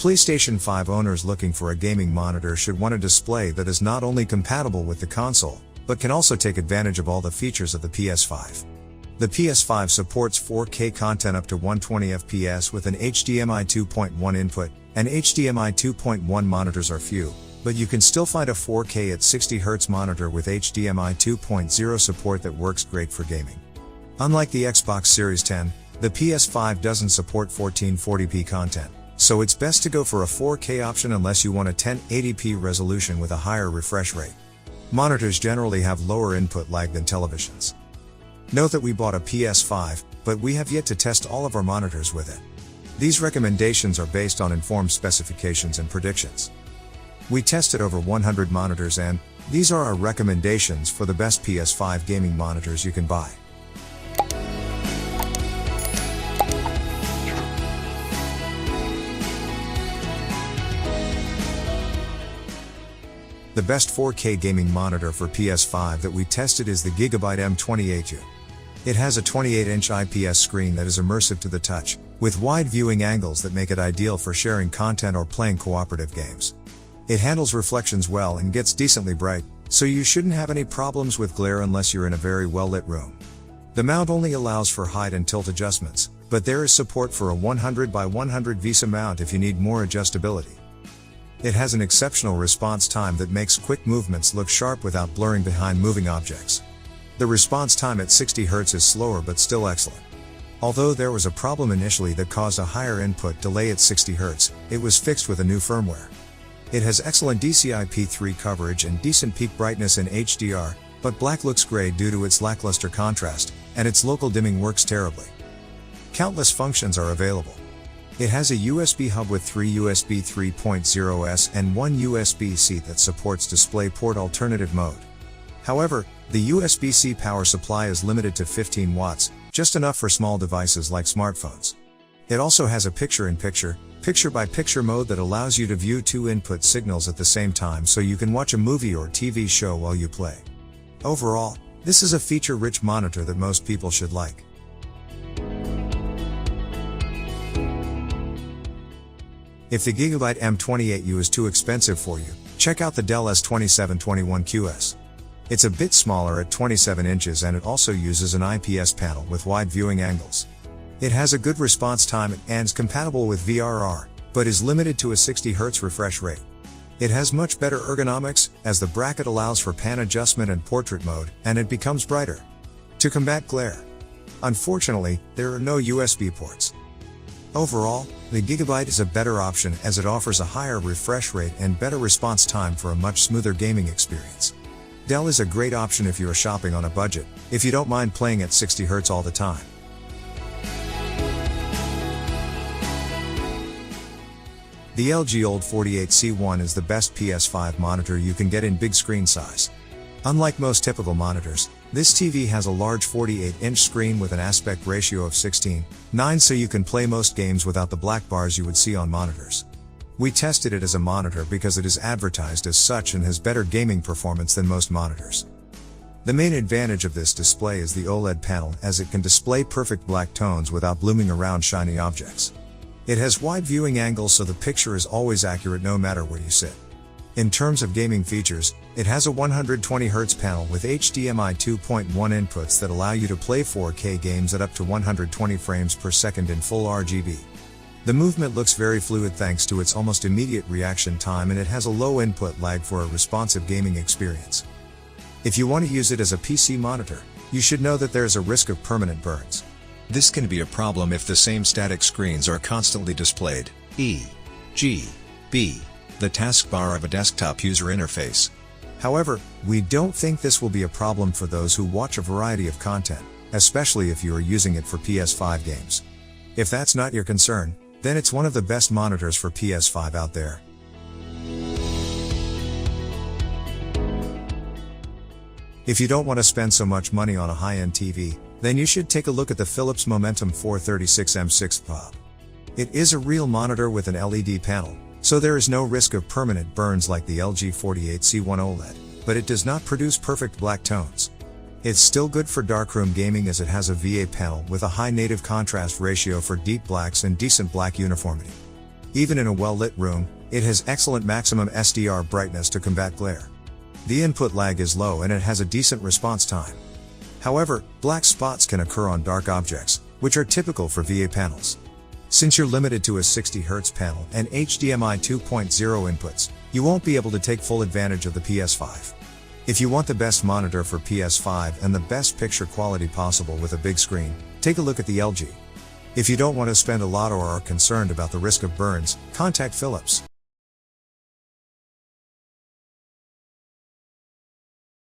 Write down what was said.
PlayStation 5 owners looking for a gaming monitor should want a display that is not only compatible with the console, but can also take advantage of all the features of the PS5. The PS5 supports 4K content up to 120 FPS with an HDMI 2.1 input, and HDMI 2.1 monitors are few, but you can still find a 4K at 60Hz monitor with HDMI 2.0 support that works great for gaming. Unlike the Xbox Series X, the PS5 doesn't support 1440p content, so it's best to go for a 4K option unless you want a 1080p resolution with a higher refresh rate. Monitors generally have lower input lag than televisions. Note that we bought a PS5, but we have yet to test all of our monitors with it. These recommendations are based on informed specifications and predictions. We tested over 100 monitors and these are our recommendations for the best PS5 gaming monitors you can buy. The best 4K gaming monitor for PS5 that we tested is the Gigabyte M28U. It has a 28-inch IPS screen that is immersive to the touch, with wide viewing angles that make it ideal for sharing content or playing cooperative games. It handles reflections well and gets decently bright, so you shouldn't have any problems with glare unless you're in a very well-lit room. The mount only allows for height and tilt adjustments, but there is support for a 100 by 100 VESA mount if you need more adjustability. It has an exceptional response time that makes quick movements look sharp without blurring behind moving objects. The response time at 60 Hz is slower but still excellent. Although there was a problem initially that caused a higher input delay at 60 Hz, it was fixed with a new firmware. It has excellent DCI-P3 coverage and decent peak brightness in HDR, but black looks gray due to its lackluster contrast, and its local dimming works terribly. Countless functions are available. It has a USB hub with 3 USB 3.0s and 1 USB-C that supports DisplayPort alternative mode. However, the USB-C power supply is limited to 15 watts, just enough for small devices like smartphones. It also has a picture-in-picture, picture-by-picture mode that allows you to view two input signals at the same time so you can watch a movie or TV show while you play. Overall, this is a feature-rich monitor that most people should like. If the Gigabyte M28U is too expensive for you, check out the Dell S2721QS. It's a bit smaller at 27 inches and it also uses an IPS panel with wide viewing angles. It has a good response time and is compatible with VRR, but is limited to a 60 Hz refresh rate. It has much better ergonomics, as the bracket allows for pan adjustment and portrait mode, and it becomes brighter. To combat glare. Unfortunately, there are no USB ports. Overall, the Gigabyte is a better option as it offers a higher refresh rate and better response time for a much smoother gaming experience. Dell is a great option if you are shopping on a budget, if you don't mind playing at 60 Hz all the time. The LG OLED C1 is the best PS5 monitor you can get in big screen size. Unlike most typical monitors, this TV has a large 48-inch screen with an aspect ratio of 16:9 so you can play most games without the black bars you would see on monitors. We tested it as a monitor because it is advertised as such and has better gaming performance than most monitors. The main advantage of this display is the OLED panel, as it can display perfect black tones without blooming around shiny objects. It has wide viewing angles so the picture is always accurate no matter where you sit. In terms of gaming features, it has a 120 Hz panel with HDMI 2.1 inputs that allow you to play 4K games at up to 120 frames per second in full RGB. The movement looks very fluid thanks to its almost immediate reaction time, and it has a low input lag for a responsive gaming experience. If you want to use it as a PC monitor, you should know that there is a risk of permanent burns. This can be a problem if the same static screens are constantly displayed, e.g., the taskbar of a desktop user interface. However, we don't think this will be a problem for those who watch a variety of content, especially if you are using it for PS5 games. If that's not your concern, then it's one of the best monitors for PS5 out there. If you don't want to spend so much money on a high-end TV, then you should take a look at the Philips Momentum 436M6 Pop. It is a real monitor with an LED panel, so there is no risk of permanent burns like the LG Q80T OLED, but it does not produce perfect black tones. It's still good for darkroom gaming as it has a VA panel with a high native contrast ratio for deep blacks and decent black uniformity. Even in a well-lit room, it has excellent maximum SDR brightness to combat glare. The input lag is low and it has a decent response time. However, black spots can occur on dark objects, which are typical for VA panels. Since you're limited to a 60Hz panel and HDMI 2.0 inputs, you won't be able to take full advantage of the PS5. If you want the best monitor for PS5 and the best picture quality possible with a big screen, take a look at the LG. If you don't want to spend a lot or are concerned about the risk of burns, contact Philips.